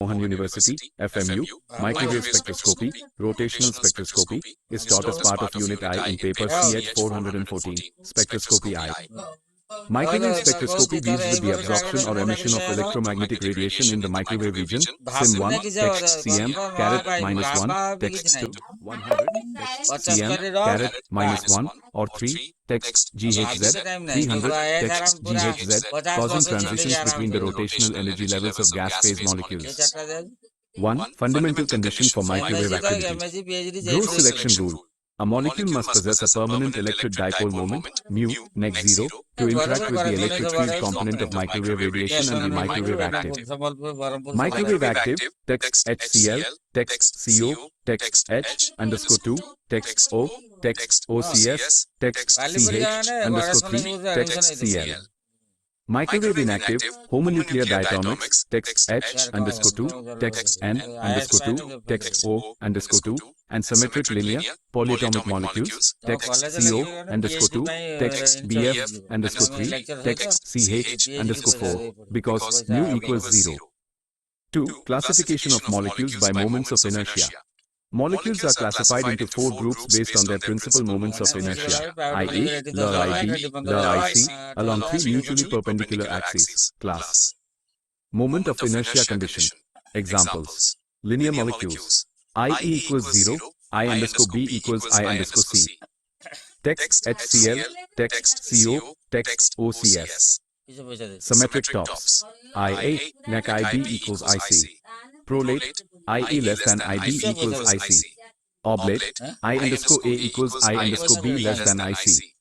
Mohan University, FMU, microwave spectroscopy, rotational spectroscopy, is taught as part of Unit I in paper CH 414, Spectroscopy I. Microwave spectroscopy deals with the absorption or emission of electromagnetic radiation in the microwave region. Sim 1, text cm, caret -1, text 2, 100, text cm, caret -1, or 3, text GHZ, 300, text GHZ, causing transitions between the rotational energy levels of gas phase molecules. 1. Fundamental condition for microwave activity. Gross selection rule. A molecule must possess a permanent electric dipole moment, mu, neg 0, to interact with the electric field component of microwave radiation and be microwave active. Microwave active, text HCl, text CO, text H underscore 2, text O, text OCS, text CH underscore 3, text Cl. Microwave inactive, homonuclear diatomics, text H underscore 2, text N underscore 2, text O underscore 2, and symmetric linear, polyatomic molecules, text CO underscore 2, text BF underscore 3, text CH underscore 4, because mu equals 0. 2. Classification of molecules by moments of inertia. Molecules are classified into 4 groups based on their principal moments of inertia, i.e., LIB, LIC, along 3 mutually perpendicular axes. Class. Moment of inertia condition. Examples. Linear molecules. IE equals 0, I underscore B equals I underscore C. Text HCl, text CO, text OCS. Symmetric tops. IA, nec IB equals IC. Prolate, IE less than IB equals IC. Oblate, I underscore A equals I underscore B less than IC.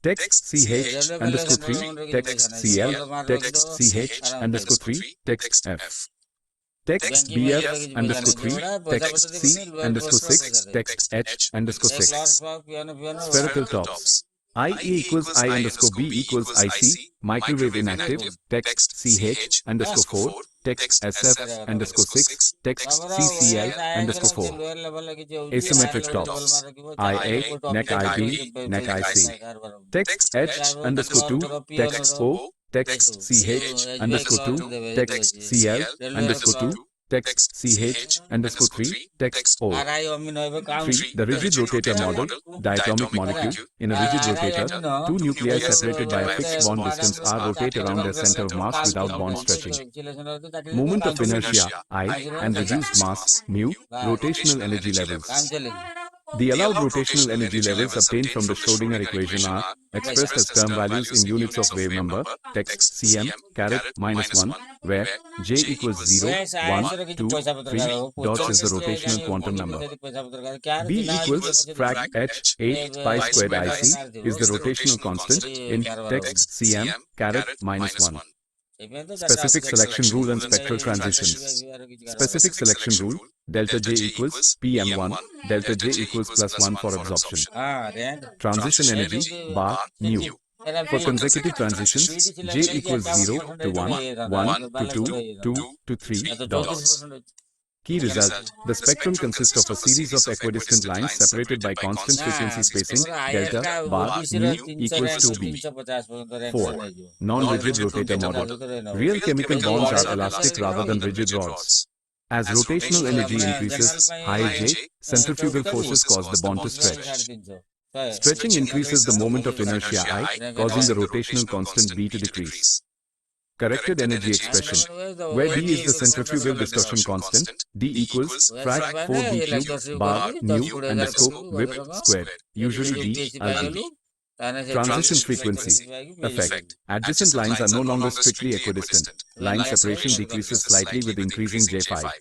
Text CH underscore 3, text CL, text CH underscore 3, text F. Text BF underscore 3, text C underscore 6, text H underscore 6. Spherical tops. IE equals I underscore B equals IC, microwave inactive, text CH underscore 4, text SF underscore 6, text CCL underscore 4. Asymmetric tops. IA, nec IB, nec IC. Text H underscore 2, text O, text CH underscore 2, text CL underscore 2, text CH underscore 3, text O. 3. The rigid rotator model, diatomic molecule. In a rigid rotator, 2 nuclei separated by a fixed bond distance R rotate around their center of mass without bond stretching. Moment of inertia, I, and reduced mass, mu, rotational energy levels. The allowed rotational energy levels obtained from the Schrödinger equation are expressed as term values in units of wave number, text cm, caret -1, where j equals 0, 1, 2, 3, dots is the rotational quantum number. B equals frac h 8 pi squared IC is the rotational constant in text cm, caret -1. Specific selection rule and spectral transitions. Specific selection rule, delta J equals PM1, delta J equals +1 for absorption. Transition energy, bar, mu. For consecutive transitions, J equals 0 to 1, 1 to 2, 2 to 3 dots. Key result, the spectrum consists of a series of equidistant lines separated by constant frequency spacing, delta, bar, mu equals 2b. 4. Non-rigid rotator model. Real chemical bonds are elastic rather than rigid rods. As rotational energy increases, high J, centrifugal forces cause the bond to stretch. Stretching increases the moment of inertia I, causing the rotational constant B to decrease. Corrected energy expression, where D is the centrifugal distortion constant, D equals frac 4B cube bar nu underscore whip squared, usually D alg. Transition frequency. Effect. Adjacent lines are no longer strictly equidistant. Line separation decreases slightly with increasing J5.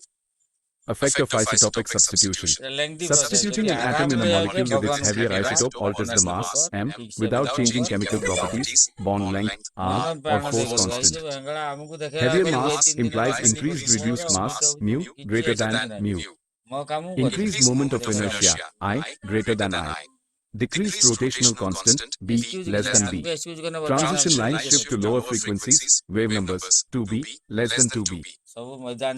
Effect of isotopic substitution. Substituting an atom in a molecule with its heavier isotope alters the mass, m, without changing chemical properties, bond length, r, or force constant. Heavier mass implies increased reduced mass, mu, greater than mu. Increased moment of inertia, I, greater than I. Decreased rotational constant, B, less than B. Transition lines shift to lower frequencies, wave numbers, 2B, less than 2B.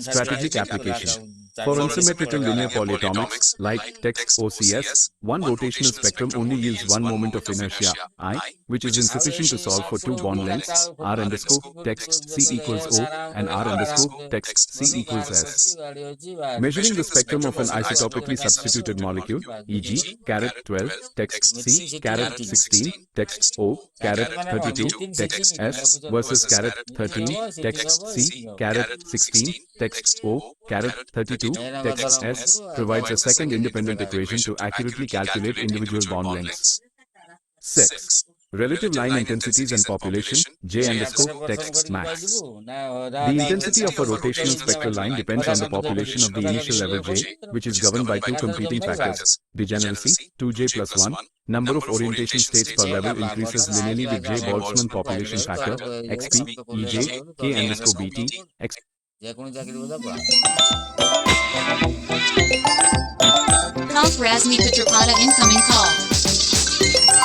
Strategic application. For unsymmetrical linear polyatomics like text OCS, one rotational spectrum only yields one moment of inertia I, which is insufficient to solve for two bond lengths r underscore text C equals O and r underscore text C equals S. Measuring the spectrum of an isotopically substituted molecule, e.g., carat 12, text C, carat 16, text O, carat 32, text S versus carat 13, text C, carat 16, text O, carat 32, text S provides a second independent equation to accurately calculate individual bond lengths. 6. Relative line intensities and population, J underscore text max. The intensity of a rotational spectral line depends on the population of the initial level J, which is governed by two competing factors, degeneracy, 2J plus 1, number of orientation states per level increases linearly with J Boltzmann population factor, XP, EJ, K underscore BT, X. Call for Asmi Putrapada incoming call.